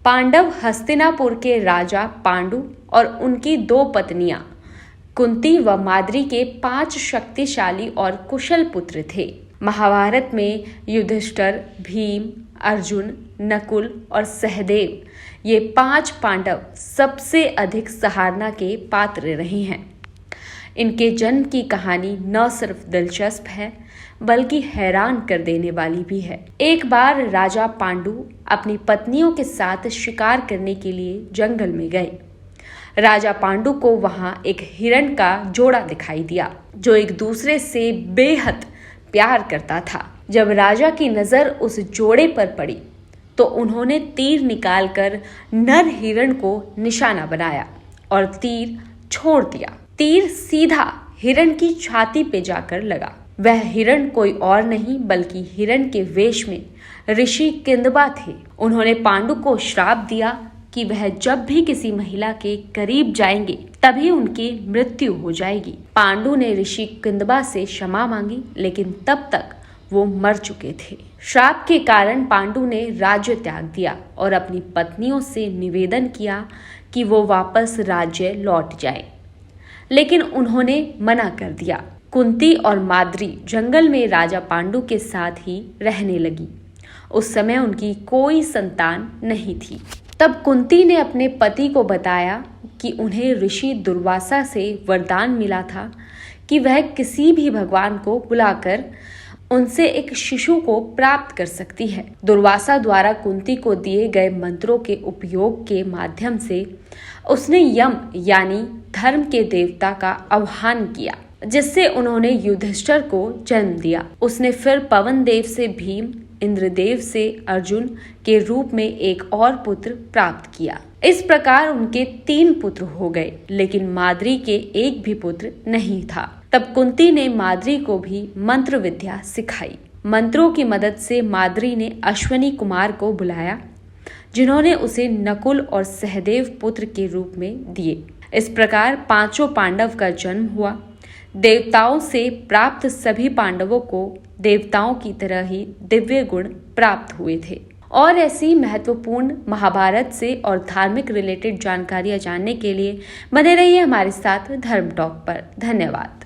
पांडव हस्तिनापुर के राजा पांडु और उनकी 2 पत्नियां कुंती व माद्री के 5 शक्तिशाली और कुशल पुत्र थे। महाभारत में युधिष्ठिर, भीम, अर्जुन, नकुल और सहदेव ये 5 पांडव सबसे अधिक सराहना के पात्र रहे हैं। इनके जन्म की कहानी न सिर्फ दिलचस्प है बल्कि हैरान कर देने वाली भी है। एक बार राजा पांडु अपनी पत्नियों के साथ शिकार करने के लिए जंगल में गए। राजा पांडु को वहां एक हिरण का जोड़ा दिखाई दिया जो एक दूसरे से बेहद प्यार करता था। जब राजा की नजर उस जोड़े पर पड़ी तो उन्होंने तीर निकालकर नर हिरण को निशाना बनाया और तीर छोड़ दिया। तीर सीधा हिरण की छाती पे जाकर लगा। वह हिरण कोई और नहीं बल्कि हिरण के वेश में ऋषि किंदबा थे। उन्होंने पांडु को श्राप दिया कि वह जब भी किसी महिला के करीब जाएंगे तभी उनकी मृत्यु हो जाएगी। पांडु ने ऋषि किंदबा से क्षमा मांगी लेकिन तब तक वो मर चुके थे। श्राप के कारण पांडु ने राज्य त्याग दिया और अपनी पत्नियों से निवेदन किया कि वो वापस राज्य लौट जाएं। लेकिन उन्होंने मना कर दिया। कुंती और माद्री जंगल में राजा पांडु के साथ ही रहने लगी। उस समय उनकी कोई संतान नहीं थी। तब कुंती ने अपने पति को बताया कि उन्हें ऋषि दुर्वासा से वरदान मिला था कि वह किसी भी भगवान को बुलाकर उनसे एक शिशु को प्राप्त कर सकती है। दुर्वासा द्वारा कुंती को दिए गए मंत्रों के उपयोग के माध्यम से उसने यम यानी धर्म के देवता का आह्वान किया जिससे उन्होंने युधिष्ठिर को जन्म दिया। उसने फिर पवन देव से भीम, इंद्रदेव से अर्जुन के रूप में एक और पुत्र प्राप्त किया। इस प्रकार उनके 3 पुत्र हो गए लेकिन माद्री के एक भी पुत्र नहीं था। तब कुंती ने माद्री को भी मंत्र विद्या सिखाई। मंत्रों की मदद से माद्री ने अश्विनी कुमार को बुलाया जिन्होंने उसे नकुल और सहदेव पुत्र के रूप में दिए। इस प्रकार 5 पांडव का जन्म हुआ। देवताओं से प्राप्त सभी पांडवों को देवताओं की तरह ही दिव्य गुण प्राप्त हुए थे। और ऐसी महत्वपूर्ण महाभारत से और धार्मिक रिलेटेड जानकारियां जानने के लिए बने रहिए हमारे साथ धर्म टॉक पर। धन्यवाद।